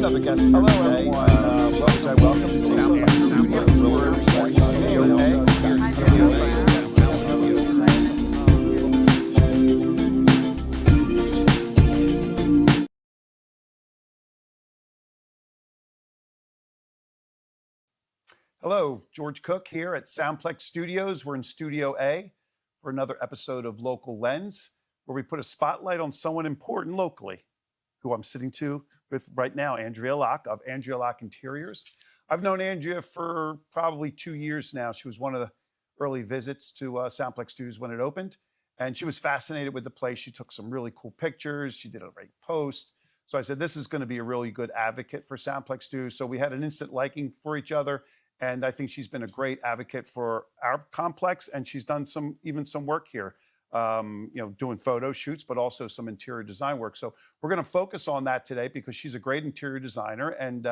another guest here today. Welcome to SoundPlex Studios. We're in Studio A. Hello, George Cook here at SoundPlex Studios. We're in Studio A for another episode of Local Lens, where we put a spotlight on someone important locally, who I'm sitting with right now, Andrea Locke of Andrea Locke Interiors. I've known Andrea for probably 2 years now. She was one of the early visits to SoundPlex Studios when it opened, and she was fascinated with the place. She took some really cool pictures. She did a great post. So I said, this is going to be a really good advocate for SoundPlex Studios. So we had an instant liking for each other. And I think she's been a great advocate for our complex, and she's done some work here, doing photo shoots, but also some interior design work. So we're going to focus on that today because she's a great interior designer, and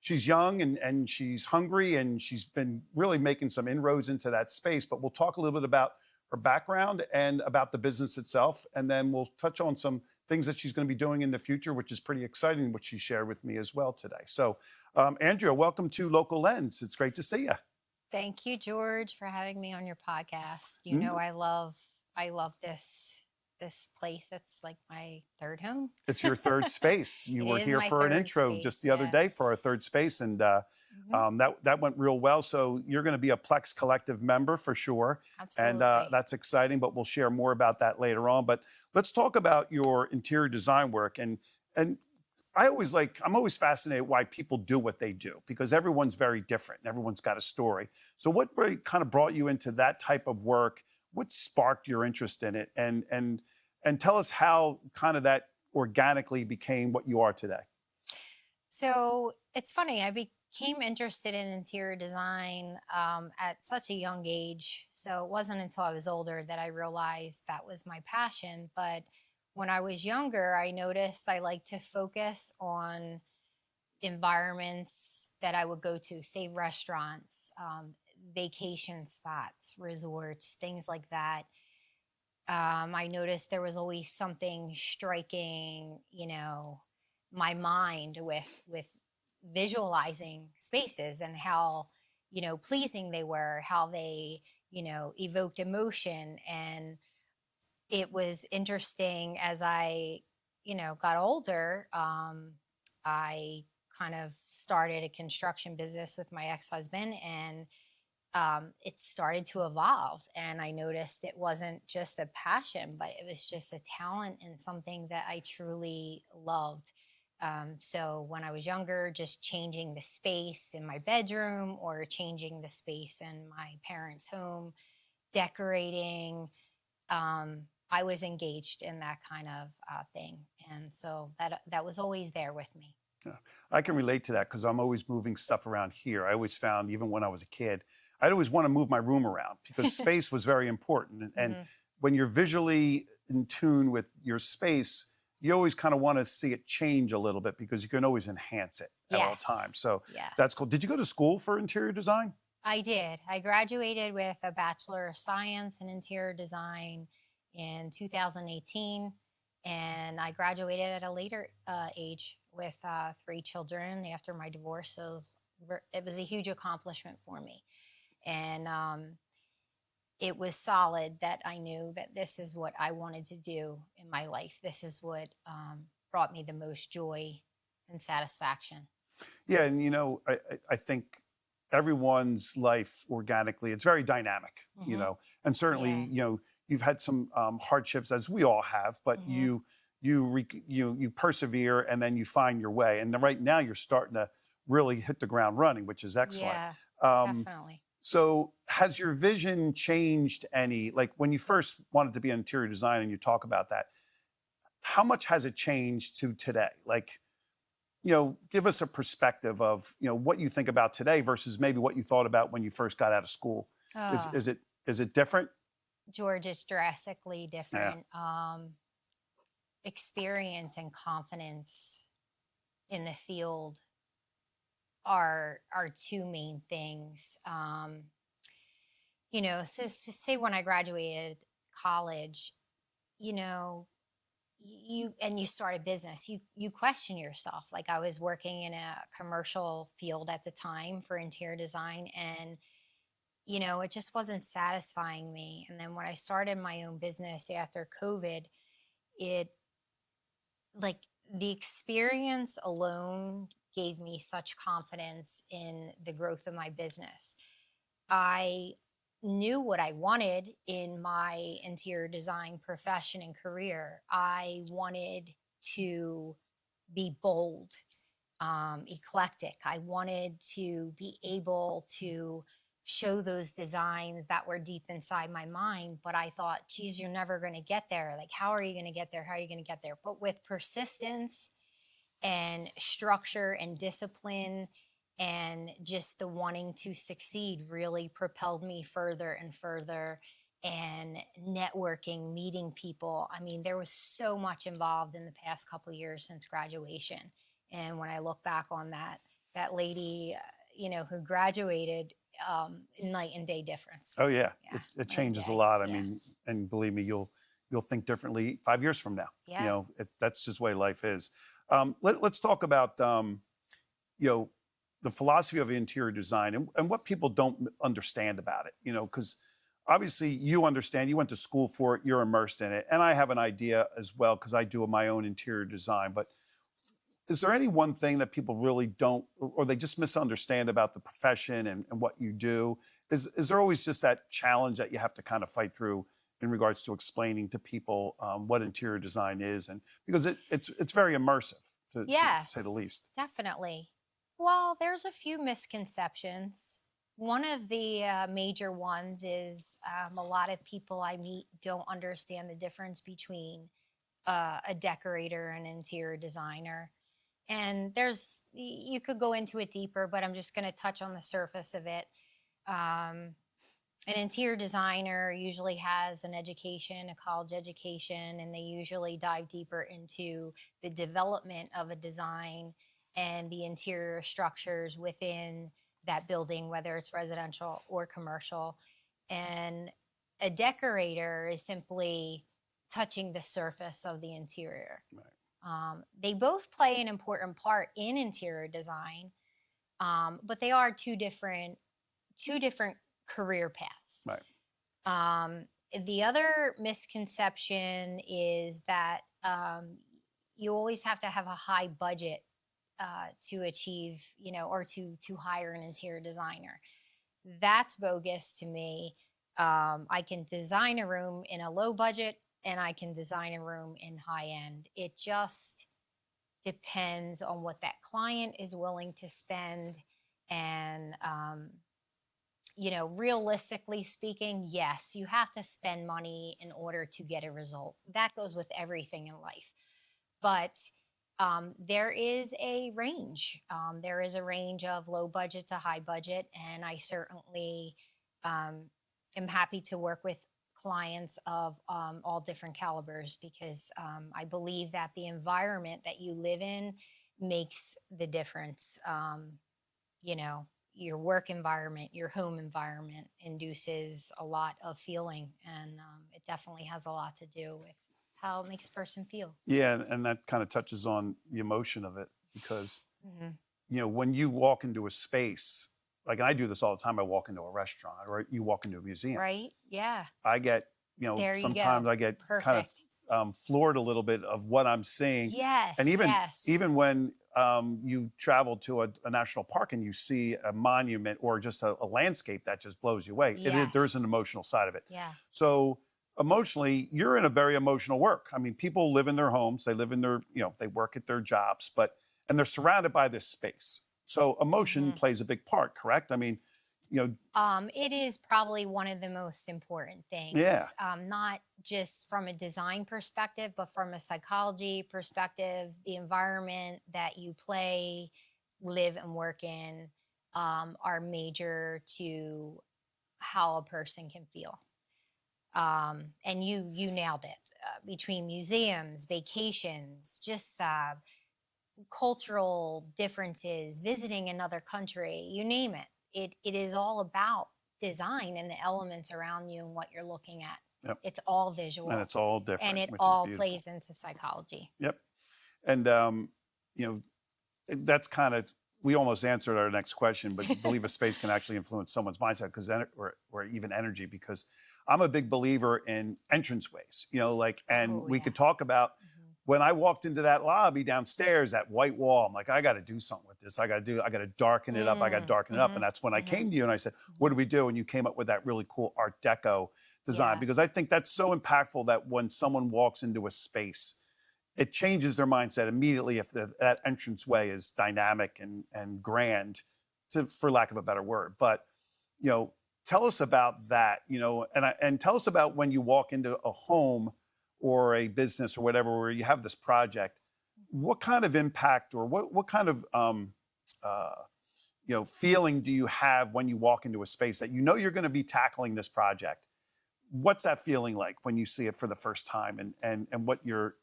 she's young and she's hungry, and she's been really making some inroads into that space. But we'll talk a little bit about her background and about the business itself, and then we'll touch on some things that she's going to be doing in the future, which is pretty exciting, which she shared with me as well today. So Andrea, welcome to Local Lens. It's great to see you. Thank you, George, for having me on your podcast. You know, I love this place. It's like my third home. It's your third space. You were here for an intro just the other day for our third space, and that went real well. So you're going to be a Plex Collective member for sure. Absolutely. And that's exciting, but we'll share more about that later on. But let's talk about your interior design work. And I'm always fascinated why people do what they do, because everyone's very different and everyone's got a story. So what really kind of brought you into that type of work? What sparked your interest in it? And tell us how kind of that organically became what you are today. So it's funny, I became interested in interior design at such a young age. So it wasn't until I was older that I realized that was my passion. But when I was younger, I noticed I like to focus on environments that I would go to, say restaurants, vacation spots, resorts, things like that. I noticed there was always something striking, my mind with visualizing spaces and how, pleasing they were, how they, evoked emotion. And it was interesting as I, got older. I kind of started a construction business with my ex-husband, and it started to evolve. And I noticed it wasn't just a passion, but it was just a talent and something that I truly loved. So when I was younger, just changing the space in my bedroom or changing the space in my parents' home, decorating, I was engaged in that kind of thing. And so that was always there with me. Yeah. I can relate to that because I'm always moving stuff around here. I always found, even when I was a kid, I'd always want to move my room around because space was very important. And when you're visually in tune with your space, you always kind of want to see it change a little bit because you can always enhance it at all times. So that's cool. Did you go to school for interior design? I did. I graduated with a Bachelor of Science in Interior Design in 2018. And I graduated at a later age with 3 children after my divorce. So it was a huge accomplishment for me. And it was solid that I knew that this is what I wanted to do in my life. This is what brought me the most joy and satisfaction. Yeah, and I think everyone's life organically, it's very dynamic, and certainly, you've had some hardships, as we all have, but you persevere and then you find your way. And right now you're starting to really hit the ground running, which is excellent. Yeah, definitely. So has your vision changed any? Like when you first wanted to be an interior designer and you talk about that, how much has it changed to today? Like, give us a perspective of, what you think about today versus maybe what you thought about when you first got out of school. Is it different? George, it's drastically different. Experience and confidence in the field are 2 main things. So say when I graduated college, you start a business, you question yourself. Like, I was working in a commercial field at the time for interior design, and it just wasn't satisfying me. And then when I started my own business after COVID, it like the experience alone gave me such confidence in the growth of my business. I knew what I wanted in my interior design profession and career. I wanted to be bold, eclectic. I wanted to be able to show those designs that were deep inside my mind. But I thought, geez, you're never going to get there. Like, how are you going to get there? How are you going to get there? But with persistence and structure and discipline and just the wanting to succeed really propelled me further and further. And networking, meeting people. I mean, there was so much involved in the past couple of years since graduation. And when I look back on that lady, who graduated, night and day difference. Oh yeah, Yeah, it night and changes a day. lot. I Yeah, mean, and believe me, you'll think differently 5 years from now. yeah, That's just the way life is. Let's talk about you know the philosophy of interior design and what people don't understand about it. Because obviously you understand. You went to school for it. You're immersed in it, and I have an idea as well because I do my own interior design. But is there any one thing that people really don't, or they just misunderstand about the profession and what you do? Is there always just that challenge that you have to kind of fight through in regards to explaining to people what interior design is, and because it's very immersive to say the yes, least. definitely. Well, there's a few misconceptions. One of the major ones is, a lot of people I meet don't understand the difference between a decorator and interior designer. And you could go into it deeper, but I'm just going to touch on the surface of it. Um, an interior designer usually has an education, a college education, and they usually dive deeper into the development of a design and the interior structures within that building, whether it's residential or commercial. And a decorator is simply touching the surface of the interior. Right. They both play an important part in interior design, but they are two different career paths. Right. Um, the other misconception is that, you always have to have a high budget to achieve, or to hire an interior designer. That's bogus to me. I can design a room in a low budget, and I can design a room in high end. It just depends on what that client is willing to spend. And realistically speaking, yes, you have to spend money in order to get a result. That goes with everything in life. But there is a range. There is a range of low budget to high budget. And I certainly am happy to work with clients of all different calibers, because I believe that the environment that you live in makes the difference. You know, your work environment, your home environment induces a lot of feeling, and it definitely has a lot to do with how it makes a person feel. Yeah, and that kind of touches on the emotion of it because Hmm. when you walk into a space, like, and I do this all the time. I walk into a restaurant or you walk into a museum. Right? Yeah. I get, There you sometimes go. I get kind of Perfect. floored a little bit of what I'm seeing. And Yes. even Yes. even when you travel to a national park and you see a monument or just a landscape that just blows you away, there's Yes. an emotional side of it. Yeah. So emotionally, you're in a very emotional work. I mean, people live in their homes, they live in their, they work at their jobs, and they're surrounded by this space. So emotion Hmm. plays a big part, correct? I mean, you know, It is probably one of the most important yeah, things, not just from a design perspective, but from a psychology perspective. The environment that you play, live, and work in are major to how a person can feel. And you nailed it. Between museums, vacations, just cultural differences, visiting another country, you name it. It is all about design and the elements around you and what you're looking at. Yep. It's all And visual, it's all and different, it which is all beautiful. plays into psychology. Yep. And you know, that's kind of, we almost answered our next question, but you believe a space can actually influence someone's mindset because or even energy, because I'm a big believer in entranceways, like, and Oh we yeah. could talk about Mhm. when I walked into that lobby downstairs, that white wall, I'm like, I got to do something with this. I got to darken it up. I got to Mm, darken it up. And mhm, that's when I mhm, came to you and I said, what mhm. do we do? And you came up with that really cool Art Deco design, Yeah. because I think that's so impactful that when someone walks into a space, it changes their mindset immediately if that entranceway is dynamic and grand, for lack of a better word. But you know, tell us about that. And tell us about when you walk into a home or a business or whatever where you have this project. Mhm. What kind of impact or what kind of uh, feeling do you have when you walk into a space that you're going to be tackling this project? What's that feeling like when you see it for the first time, and what your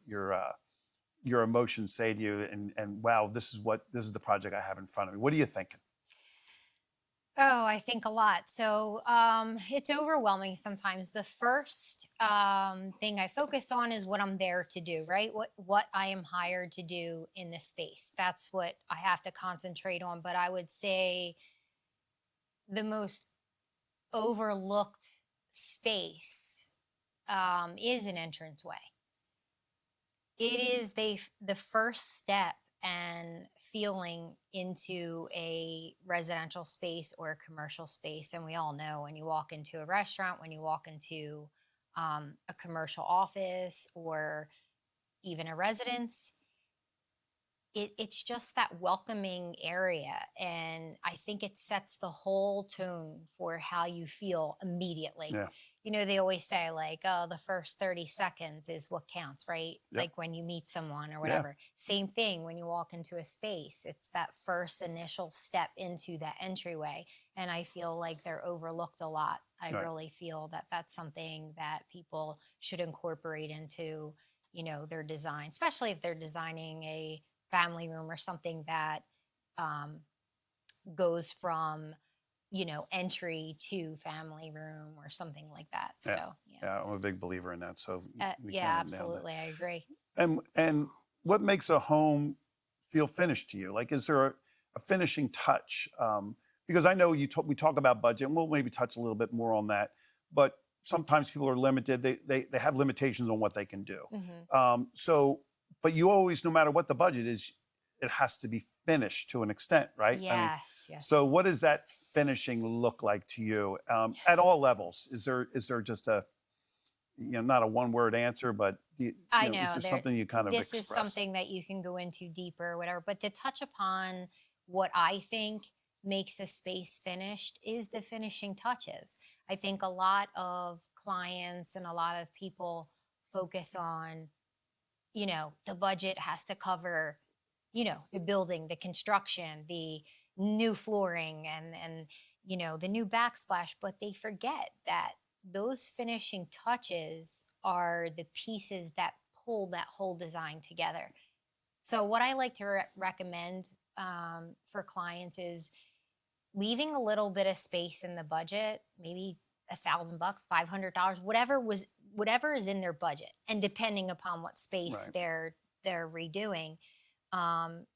emotions say to you, and wow, this is the project I have in front of me. What are you thinking? Oh, I think a lot. So it's overwhelming sometimes. The first thing I focus on is what I'm there to do, right? What I am hired to do in this space. That's what I have to concentrate on. But I would say the most overlooked space is an entranceway. It is the first step and feeling into a residential space or a commercial space. And we all know when you walk into a restaurant, when you walk into a commercial office or even a residence, it's just that welcoming area, and I think it sets the whole tone for how you feel immediately. Yeah. They always say, like, oh, the first 30 seconds is what counts, right? Yep. Like when you meet someone or Yeah. whatever. Same thing when you walk into a space, it's that first initial step into that entryway, and I feel like they're overlooked a lot. I Right. really feel that that's something that people should incorporate into their design, especially if they're designing a family room or something that um, goes from entry to family room or something like that. Yeah. So yeah. Yeah. I'm a big believer in that. So you Yeah, kind of nailed it. absolutely, I agree. And what makes a home feel finished to you? Like, is there a finishing touch? Because I know we talk about budget, and we'll maybe touch a little bit more on that. But sometimes people are limited. They have limitations on what they can do. Hmm. So, but you always, no matter what the budget is, it has to be finished to an extent, right? I mean, Yes, yes, so yes. what does that finishing look like to you at all levels? Is there just a not a one word answer, but I is know there there. something you kind of This is express? something that you can go into deeper or whatever, but to touch upon what I think makes a space finished is the finishing touches. I think a lot of clients and a lot of people focus on, the budget has to cover, the building, the construction, the new flooring, and the new backsplash, but they forget that those finishing touches are the pieces that pull that whole design together. So what I like to recommend for clients is leaving a little bit of space in the budget, maybe $1,000, $500, whatever is in their budget, and depending upon what space Right. they're redoing, um,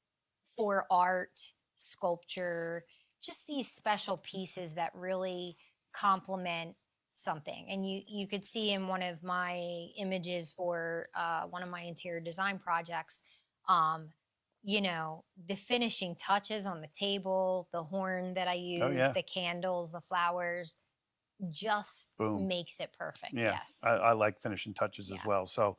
for art, sculpture, just these special pieces that really complement something. And you could see in one of my images for one of my interior design projects, um, the finishing touches on the table, the horn that I Oh use, yeah. the candles, the flowers, just Boom. makes it perfect. Yeah. Yes. I like finishing touches as Yeah. well. So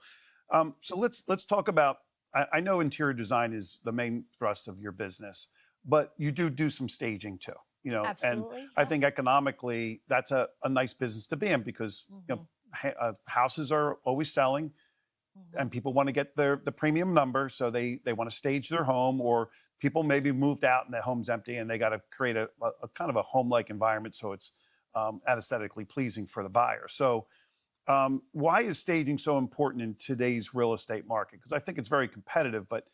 let's talk about. I know interior design is the main thrust of your business, but you do some staging too. And Absolutely. I think Yes. economically that's a nice business to be in, because Hmm. houses are always selling, Hmm. and people want to get the premium number, so they want to stage their home, or people maybe moved out and the home's empty and they got to create a kind of a home-like environment so it's aesthetically pleasing for the buyer. So why is staging so important in today's real estate market? Because I think it's very competitive, but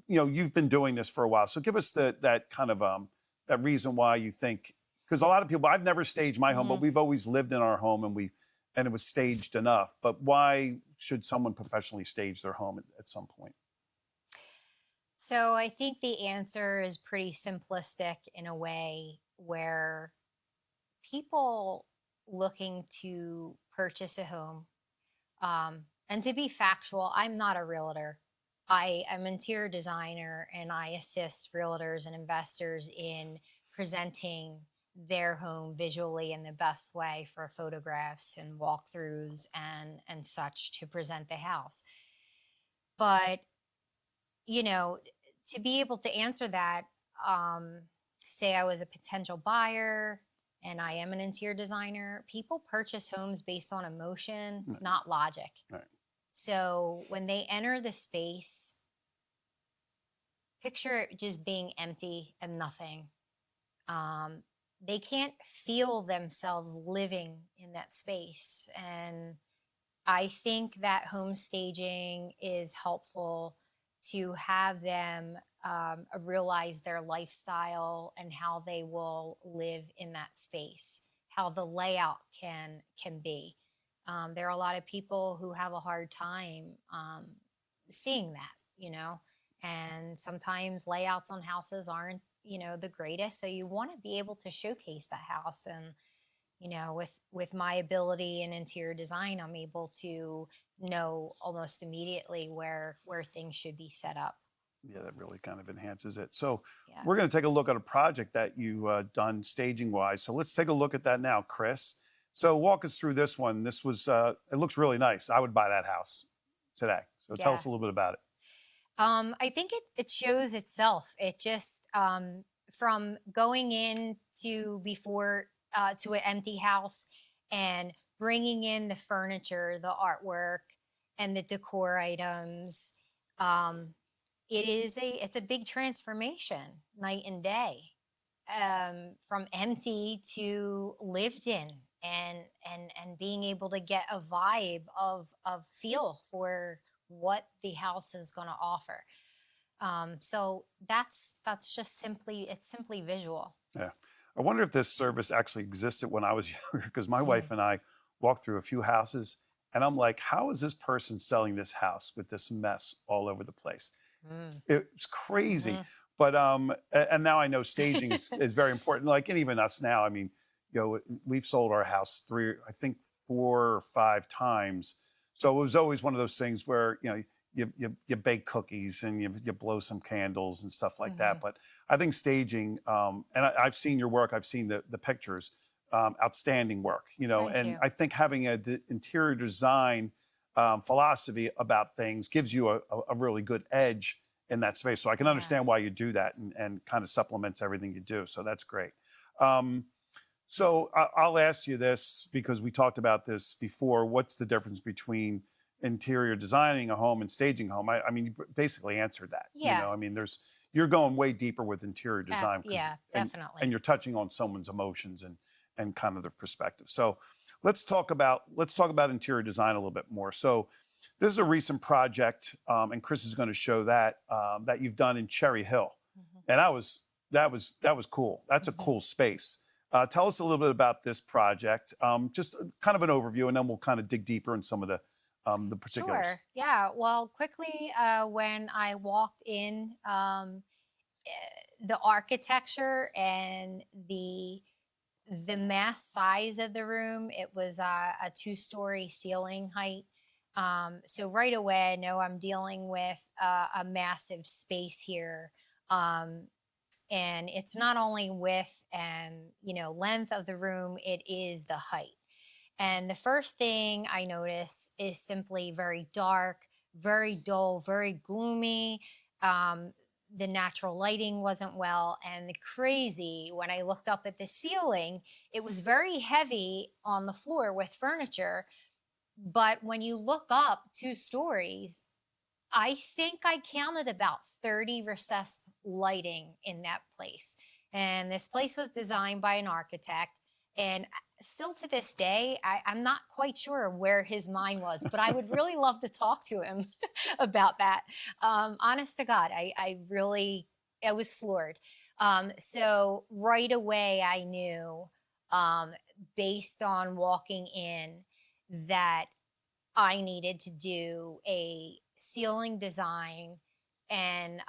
you've been doing this for a while, so give us that kind of that reason why you think. Because a lot of people, I've never staged my home, but Hmm. we've always lived in our home, and and it was staged enough. But why should someone professionally stage their home at some point? So I think the answer is pretty simplistic in a way where people looking to purchase a home, and to be factual, I'm not a realtor. I am an interior designer and I assist realtors and investors in presenting their home visually in the best way for photographs and walkthroughs and such to present the house. But you know, to be able to answer that, um, say I was a potential buyer and I am an interior designer, people purchase homes based on emotion, Right. not logic. Right. So when they enter the space, picture it just being empty and nothing. Um, they can't feel themselves living in that space. And I think that home staging is helpful to have them realize their lifestyle and how they will live in that space, how the layout can be. There are a lot of people who have a hard time seeing that, and sometimes layouts on houses aren't, the greatest. So you want to be able to showcase that house. And with my ability in interior design, I'm able to know almost immediately where things should be set up. Yeah, that really kind of enhances it. So Yeah. we're going to take a look at a project that you done staging wise. So let's take a look at that now, Chris. So walk us through this one. This was it looks really nice. I would buy that house today. So tell Yeah. us a little bit about it. I think it shows itself. It just from going in to before to an empty house and bringing in the furniture, the artwork, and the decor items. Um, it's a big transformation, night and day, from empty to lived in, and being able to get a vibe of feel for what the house is going to offer. So that's just simply visual. Yeah. I wonder if this service actually existed when I was younger, because my Mm, wife and I walked through a few houses and I'm like, how is this person selling this house with this mess all over the place? mm, It's crazy. mhm. But and now I know staging is very important. Like, and even us now, I mean, we've sold our house I think 4 or 5 times. So it was always one of those things where, you bake cookies and you blow some candles and stuff like that. Mhm. But I think staging, and I've seen your work, I've seen the pictures, outstanding work, Thank and you. I think having an interior design philosophy about things gives you a really good edge in that space. So I can Yeah. understand why you do that, and kind of supplements everything you do. So that's great. Um, I'll ask you this because we talked about this before. What's the difference between interior designing a home and staging a home? I mean, you basically answered that. Yeah. I mean, you're going way deeper with interior design because Yeah. and Definitely. you're touching on someone's emotions and kind of their perspective. So let's talk about interior design a little bit more. So this is a recent project, and Chris is going to show that that you've done in Cherry Hill, Mhm. and that was cool. That's a Mhm. cool space. Tell us a little bit about this project, just kind of an overview, and then we'll kind of dig deeper in some of the particulars. Sure. Yeah. Well, quickly, when I walked in, the architecture and the mass size of the room, it was a two-story ceiling height. So right away, I know I'm dealing with a massive space here. Um, and it's not only width and length of the room, it is the height. And the first thing I notice is simply very dark, very dull, very gloomy. um, the natural lighting wasn't well, and the crazy, when I looked up at the ceiling, it was very heavy on the floor with furniture. But when you look up 2 stories, I think I counted about 30 recessed lighting in that place. And this place was designed by an architect. And still to this day, I'm not quite sure where his mind was, but I would really love to talk to him about that. Honest to God, I was floored. So right away, I knew, um, based on walking in, that I needed to do a ceiling design and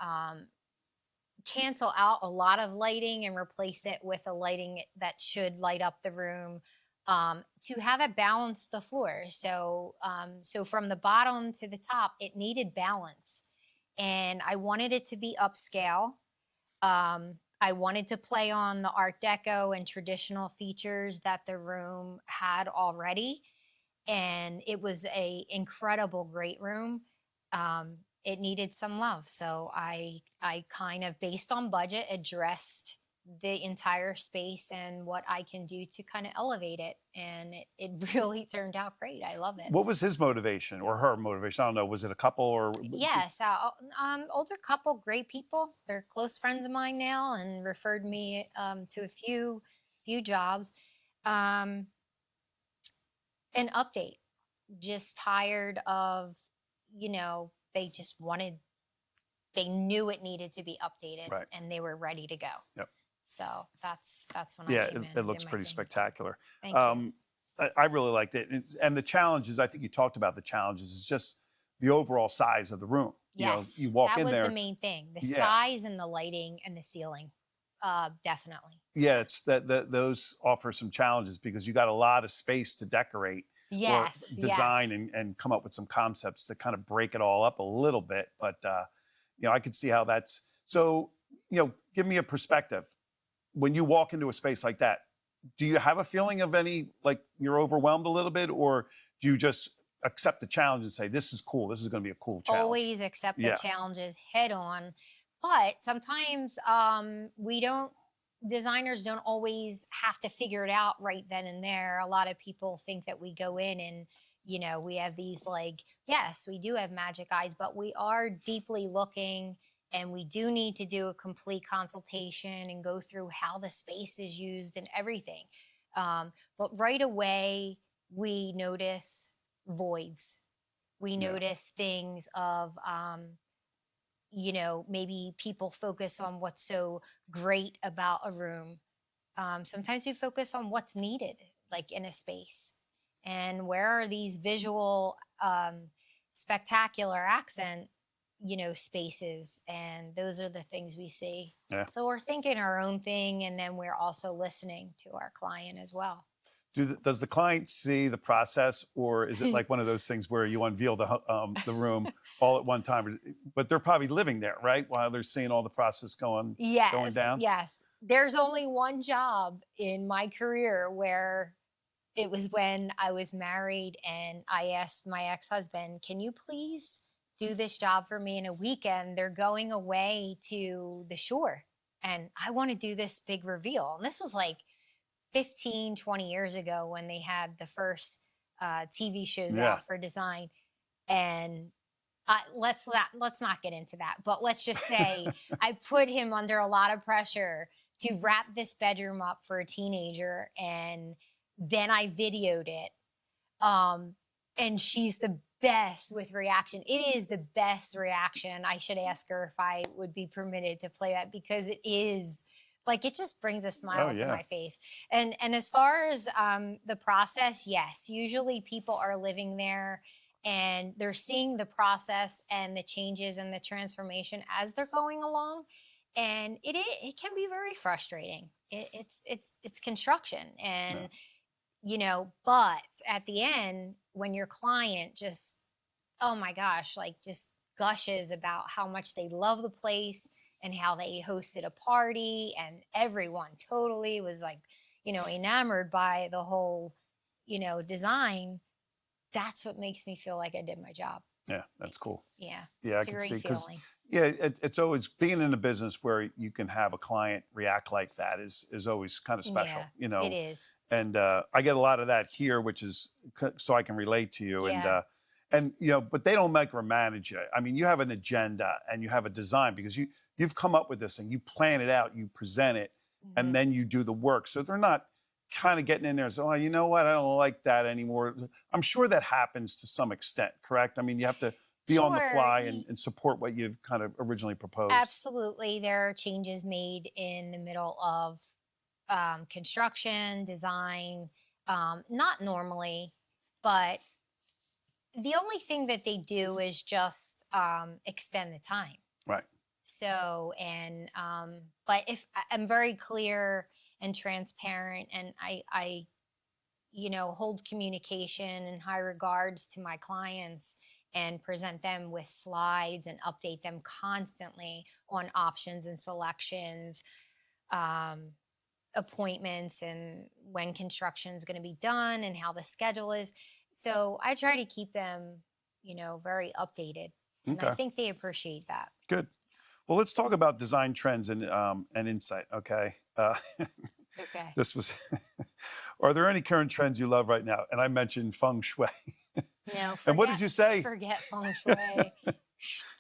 cancel out a lot of lighting and replace it with a lighting that should light up the room, to have it balance the floor. So from the bottom to the top, it needed balance, and I wanted it to be upscale. I wanted to play on the Art Deco and traditional features that the room had already, and it was a incredible, great room. It needed some love, so I kind of, based on budget, addressed the entire space and what I can do to kind of elevate it, and it really turned out great. I love it. What was his motivation or her motivation? I don't know. Was it a couple or? Yes, older couple, great people. They're close friends of mine now, and referred me to a few jobs. Um, an update. Just tired of, they just wanted. They knew it needed to be updated, Right. and they were ready to go. Yep. So that's when Yeah, I came in. it and looks did my pretty thing. spectacular. Thank you. I really liked it, and the challenges. I think you talked about the challenges. It's just the overall size of the room. You Yes, walk that in was there. the main thing: the Yeah, size and the lighting and the ceiling. Definitely. yeah. It's that those offer some challenges because you got a lot of space to decorate or Yes, design yes. and come up with some concepts to kind of break it all up a little bit. But I could see how that's so. Give me a perspective when you walk into a space like that. Do you have a feeling of any, like, you're overwhelmed a little bit, or do you just accept the challenge and say, this is cool, this is going to be a cool challenge? Always accept the Yes. challenges head on, but sometimes we don't designers don't always have to figure it out right then and there. A lot of people think that we go in and, we have these, like, yes, we do have magic eyes, but we are deeply looking, and we do need to do a complete consultation and go through how the space is used and everything. But right away, we notice voids. We Yeah. notice things of, maybe people focus on what's so great about a room. Sometimes we focus on what's needed, like in a space, and where are these visual, spectacular accent, spaces, and those are the things we see. Yeah. So we're thinking our own thing, and then we're also listening to our client as well. Does the client see the process, or is it like one of those things where you unveil the room all at one time? But they're probably living there, right, while they're seeing all the process going Yes, down. yes. There's only one job in my career where it was when I was married, and I asked my ex-husband, "Can you please do this job for me in a weekend? They're going away to the shore, and I want to do this big reveal." And this was like 15, 20 years ago when they had the first TV shows Yeah. out for design. And let's not get into that, but let's just say I put him under a lot of pressure to wrap this bedroom up for a teenager, and then I videoed it. Um, and she's the best with reaction. It is the best reaction. I should ask her if I would be permitted to play that, because it is, like, it just brings a Oh smile to yeah. my face. And as far as the process, yes, usually people are living there and they're seeing the process and the changes and the transformation as they're going along. And it can be very frustrating. It's construction, Yeah. and but at the end, when your client just, oh my gosh, like, just gushes about how much they love the place and how they hosted a party, and everyone totally was like, enamored by the whole, design, that's what makes me feel like I did my job. Yeah, that's cool. Yeah, Yeah, I it's a can see great because feeling. yeah, it's always being in a business where you can have a client react like that is always kind of special, Yeah, it is. And I get a lot of that here, which is so I can relate to you, Yeah. and but they don't micromanage you. I mean, you have an agenda and you have a design because you've come up with this and you plan it out, you present it, and Mhm. then you do the work. So they're not kind of getting in there and saying, oh, you know what, I don't like that anymore. I'm sure that happens to some extent, correct? I mean, you have to be on the Sure. fly and support what you've kind of originally proposed. Absolutely. There are changes made in the middle of construction, design. Not normally. but the only thing that they do is just extend the time. Right. So, and but if I'm very clear and transparent, and I hold communication in high regards to my clients and present them with slides and update them constantly on options and selections, um, appointments, and when construction is going to be done and how the schedule is. So I try to keep them, very updated. And I Okay. think they appreciate that. Good. Well, let's talk about design trends and insight. Okay. Okay. This was. Are there any current trends you love right now? And I mentioned feng shui. No, And what did you say? forget feng shui.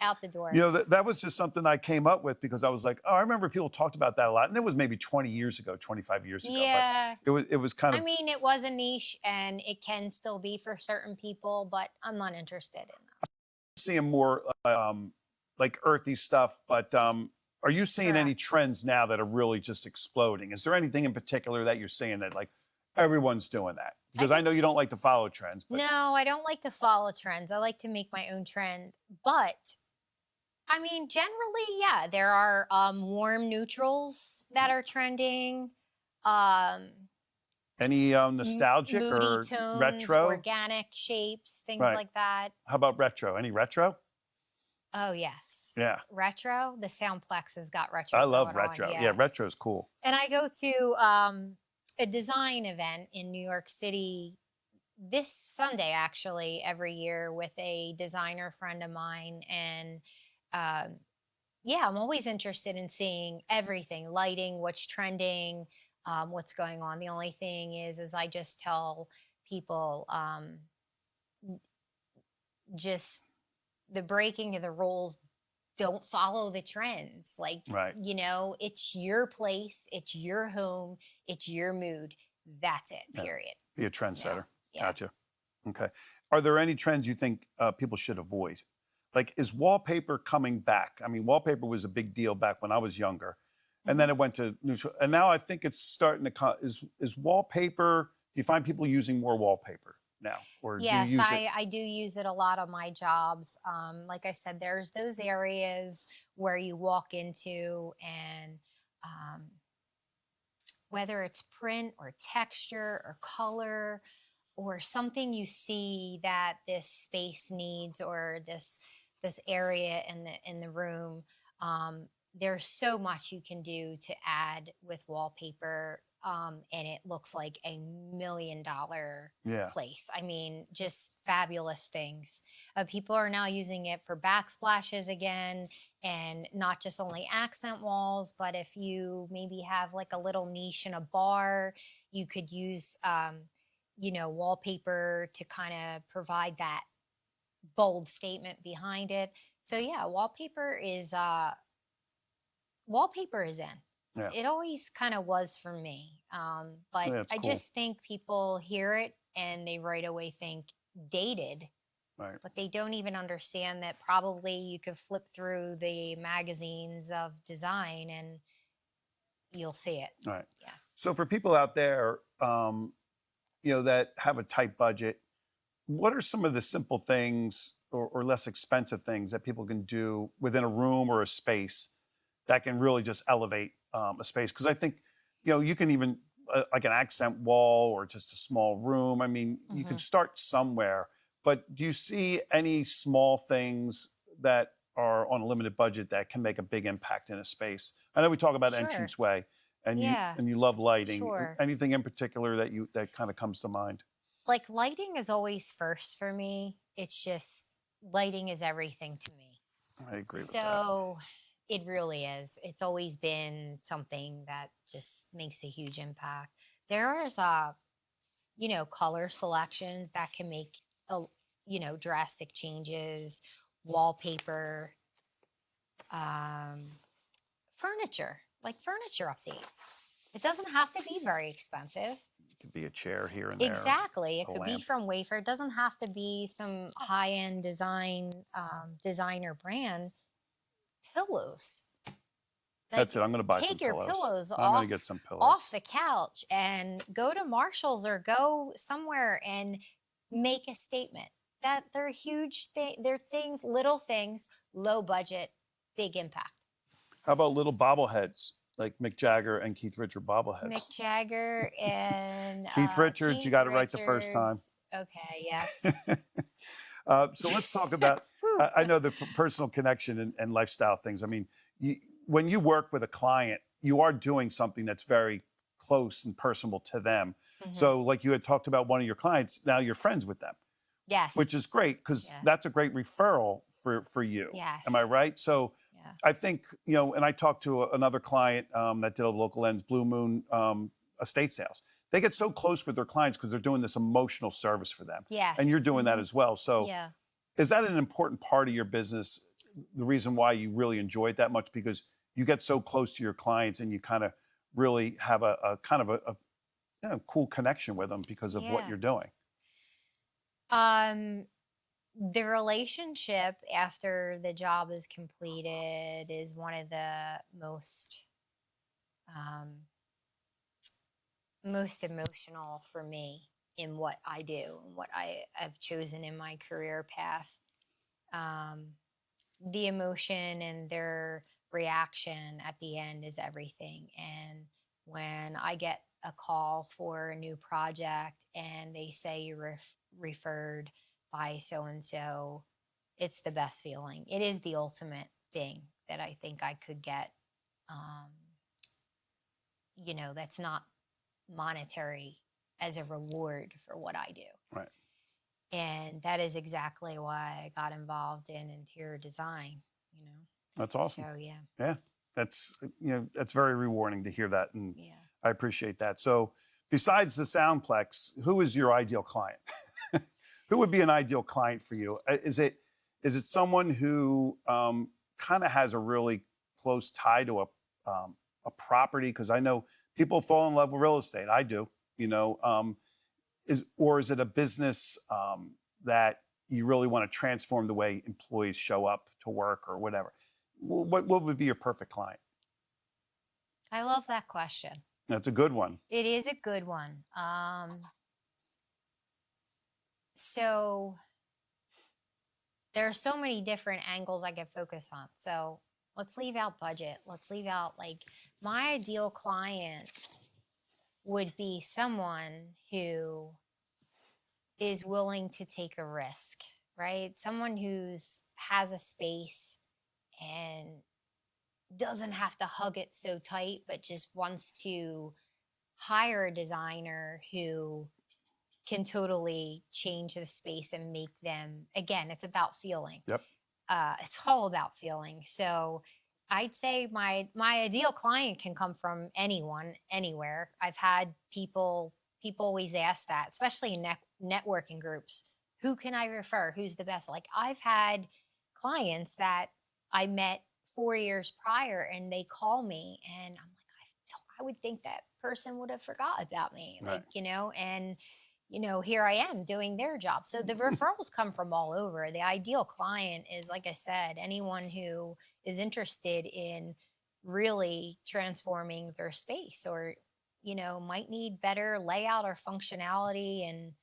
Out the door. That was just something I came up with because I was like, oh, I remember people talked about that a lot. And it was maybe 20 years ago, 25 years ago. Yeah. But it was kind I of mean, it was a niche and it can still be for certain people, but I'm not interested in that. seeing more like earthy stuff. But are you seeing any Correct. trends now that are really just exploding? Is there anything in particular that you're seeing that like everyone's doing that? Because I know you don't like to follow trends, but No, I don't like to follow trends. I like to make my own trend. But I mean, generally, yeah, there are warm neutrals that are trending. Um, any nostalgic Moody or tones, retro? organic shapes, things Right. like that. How about retro? Any retro? Oh, yes. Yeah. Retro. The Soundplex has got retro I love going on. retro. Yeah, Yeah. retro's cool. And I go to a design event in New York City this Sunday, actually, every year with a designer friend of mine. And yeah, I'm always interested in seeing everything, lighting, what's trending, what's going on. The only thing is I just tell people, just the breaking of the rules, don't follow the trends. Like, Right. It's your place, it's your home, it's your mood. That's it, Yeah. period. Be a trendsetter. Yeah. Gotcha. Okay. Are there any trends you think people should avoid? Like, is wallpaper coming back? I mean, wallpaper was a big deal back when I was younger, and then it went to neutral, and now I think it's starting to come. Is wallpaper? Do you find people using more wallpaper now, or do you Yes, use it? I do use it a lot on my jobs. Like I said, there's those areas where you walk into, and um, whether it's print or texture or color or something you see that this space needs, or this area in the room, there's so much you can do to add with wallpaper, and it looks like $1 million Yeah. place. I mean, just fabulous things. People are now using it for backsplashes again, and not just only accent walls, but if you maybe have like a little niche in a bar, you could use wallpaper to kind of provide that bold statement behind it. So yeah, wallpaper is in. Yeah. It always kind of was for me. But Yeah, it's I cool. just think people hear it and they right away think dated, Right. but they don't even understand that probably you could flip through the magazines of design and you'll see it. Right. Yeah. So for people out there, that have a tight budget, what are some of the simple things or less expensive things that people can do within a room or a space that can really just elevate a space? Because I think, you can even like an accent wall or just a small room. I mean, you can start somewhere. But do you see any small things that are on a limited budget that can make a big impact in a space? I know we talk about Sure. entranceway, and Yeah. you love lighting. Sure. Anything in particular that kind of comes to mind? Like, lighting is always first for me. It's just lighting is everything to me. I agree with that. So it really is. It's always been something that just makes a huge impact. There is color selections that can make drastic changes, wallpaper, furniture, like furniture updates. It doesn't have to be very expensive. It could be a chair here and there. Exactly. It a could be lamp. from Wayfair. It doesn't have to be some high-end designer brand. Pillows. That's it. I'm going to buy some Take your pillows. pillows I'm going off to get some pillows. off the couch and go to Marshall's or go somewhere and make a statement. That they're huge they're things, little things, low budget, big impact. How about little bobbleheads like Mick Jagger and Keith Richard Mick bobbleheads? Jagger and Keith Richards, you Keith got it right the first time. Richards. Okay, yes. So let's talk about. Whew. I know the personal connection and lifestyle things. I mean, when you work with a client, you are doing something that's very close and personal to them. Mhm. So, like you had talked about one of your clients, now you're friends with them, Yes. which is great because Yeah. that's a great referral for you. Yes. Am I right? So, Yeah. I think, and I talked to another client that did a local lens, Blue Moon estate sales. They get so close with their clients because they're doing this emotional service for them. Yes. And you're doing that Mhm. as well. So Yeah. is that an important part of your business? The reason why you really enjoy it that much because you get so close to your clients and you kind of really have a kind of a cool connection with them because of what Yeah. you're doing. The relationship after the job is completed is one of the um, most emotional for me in what I do and what I have chosen in my career path. The emotion and their reaction at the end is everything. And when I get a call for a new project and they say you're referred by so and so, it's the best feeling. It is the ultimate thing that I think I could get. Um, that's not monetary as a reward for what I do. Right. And that is exactly why I got involved in interior design, you know. That's awesome. So yeah. Yeah. That's that's very rewarding to hear that. And Yeah. I appreciate that. So besides the Soundplex, who is your ideal client? Who would be an ideal client for you? Is it someone who kind of has a really close tie to a property? Because I know people fall in love with real estate. I do. Is it a business that you really want to transform the way employees show up to work or whatever? What would be your perfect client? I love that question. That's a good one. It is a good one. So there are so many different angles I could focus on. So let's leave out budget. Let's leave out my ideal client would be someone who is willing to take a risk, right? Someone who's has a space and doesn't have to hug it so tight, but just wants to hire a designer who can totally change the space and make them, again, it's about feeling. Yep. It's all about feeling. So I'd say my ideal client can come from anyone, anywhere. I've had people always ask that, especially in networking groups. Who can I refer? Who's the best? Like I've had clients that I met 4 years prior and they call me and I'm like, I would think that person would have forgot about me. Right. And here I am doing their job. So the referrals come from all over. The ideal client is, like I said, anyone who is interested in really transforming their space or, might need better layout or functionality. And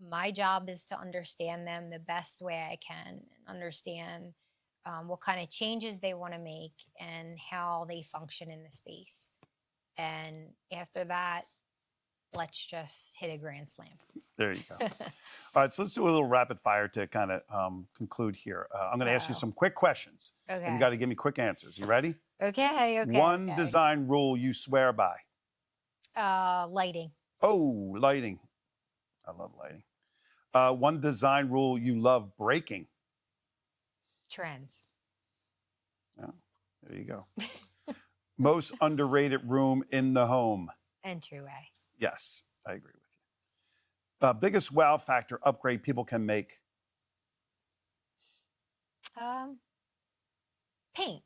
my job is to understand them the best way I can and understand what kind of changes they want to make and how they function in the space. And after that, let's just hit a grand slam. There you go. All right, so let's do a little rapid fire to kind of conclude here. I'm going to ask you some quick questions. Okay. And you got to give me quick answers. You ready? Okay. One design rule you swear by. Lighting. Oh, lighting. I love lighting. One design rule you love breaking. Trends. Oh, there you go. Most underrated room in the home. Entryway. Yes, I agree with you. Biggest wow factor upgrade people can make. Paint.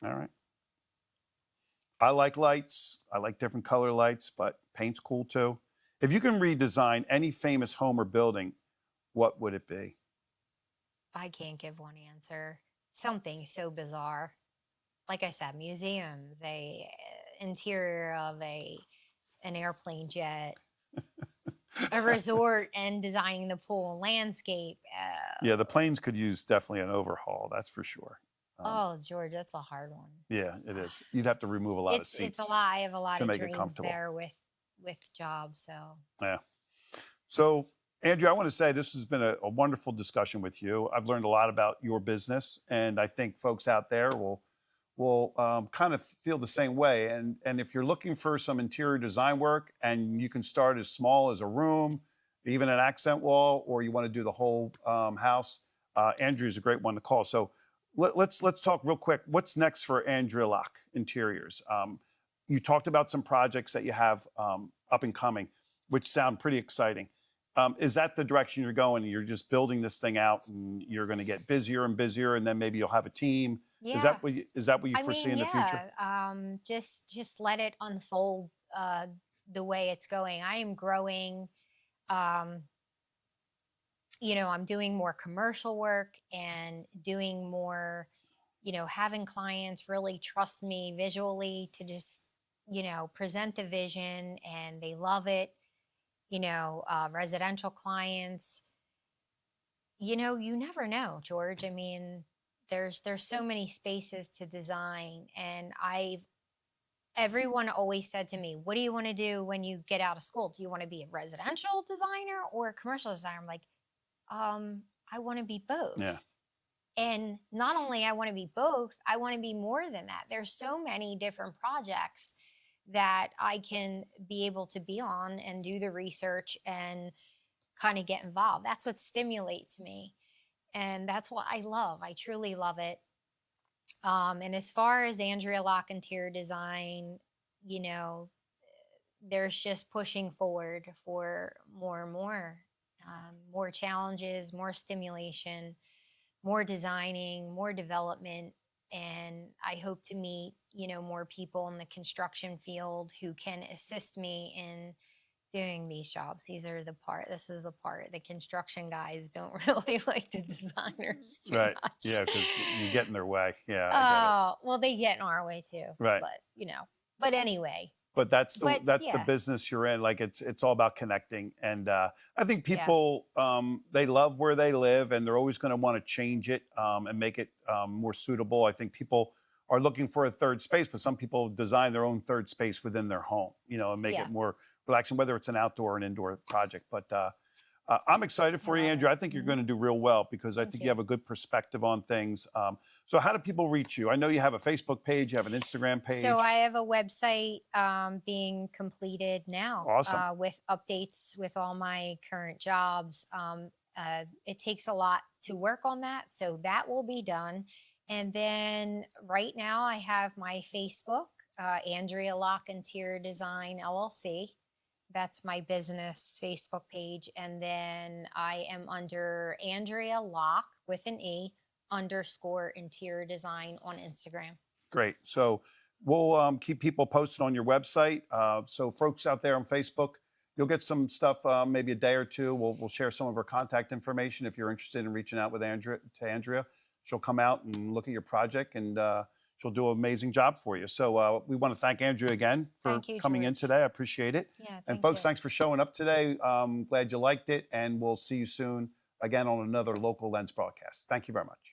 All right. I like lights. I like different color lights, but paint's cool too. If you can redesign any famous home or building, what would it be? I can't give one answer. Something so bizarre. Like I said, museums, a interior of an airplane jet. a resort and designing the pool and landscape. Yeah, the planes could use definitely an overhaul. That's for sure. Um, Oh, George, that's a hard one. yeah, it is. You'd have to remove a lot of It's a seats lot. I have a lot to of make it dreams comfortable. there with jobs. So Yeah. So, Andrew, I want to say this has been a wonderful discussion with you. I've learned a lot about your business, and I think folks out there will kind of feel the same way. And if you're looking for some interior design work, and you can start as small as a room, even an accent wall, or you want to do the whole house, Andrew is a great one to call. So let's talk real quick. What's next for Andrea Locke Interiors? You talked about some projects that you have up and coming, which sound pretty exciting. Is that the direction you're going? You're just building this thing out, and you're going to get busier and busier, and then maybe you'll have a team. yeah, Is that what you I foresee mean, in the future? yeah. Just let it unfold the way it's going. I am growing. Um, I'm doing more commercial work and doing more, having clients really trust me visually to just, present the vision and they love it. Residential clients, you never know, George. I mean, there's so many spaces to design, and everyone always said to me, what do you want to do when you get out of school? Do you want to be a residential designer or a commercial designer? I'm like, I want to be both. Yeah. And not only I want to be both, I want to be more than that. There's so many different projects that I can be able to be on and do the research and kind of get involved. That's what stimulates me. And that's what I love. I truly love it. And as far as Andrea Locke Interior Design, you know, there's just pushing forward for more and more challenges, more stimulation, more designing, more development. And I hope to meet, more people in the construction field who can assist me in doing these jobs. This is the part the construction guys don't really like the designers too Right. much. Yeah, because you get in their way. Yeah, I get it. Oh, well, they get in our way too. Right. But anyway, But but that's the yeah, business you're in. Like it's all about connecting. And I think yeah, people they love where they live, and they're always going to want to change it and make it more suitable. I think people are looking for a third space, but some people design their own third space within their home, and make yeah. it more relaxing, whether it's an outdoor or an indoor project. But I'm excited I for you, love Andrew. it. I think you're going to do real well because I Thank think you you. have a good perspective on things. So, how do people reach you? I know you have a Facebook page, you have an Instagram So page. I have a website being completed now Awesome. with updates with all my current jobs. It takes a lot to work on that, so that will be done. And then right now I have my Facebook, Andrea Locke Interior Design LLC. That's my business Facebook page. And then I am under Andrea Locke with an E underscore interior design on Instagram. Great. So we'll keep people posted on your website. So folks out there on Facebook, you'll get some stuff maybe a day or two. We'll share some of her contact information if you're interested in reaching out with Andrea. She'll come out and look at your project, and she'll do an amazing job for you. So we want to thank Andrea again for Thank you, coming in George. today. I appreciate it. Yeah, And thank folks, you. thanks for showing up today. Glad you liked it, and we'll see you soon again on another Local Lens broadcast. Thank you very much.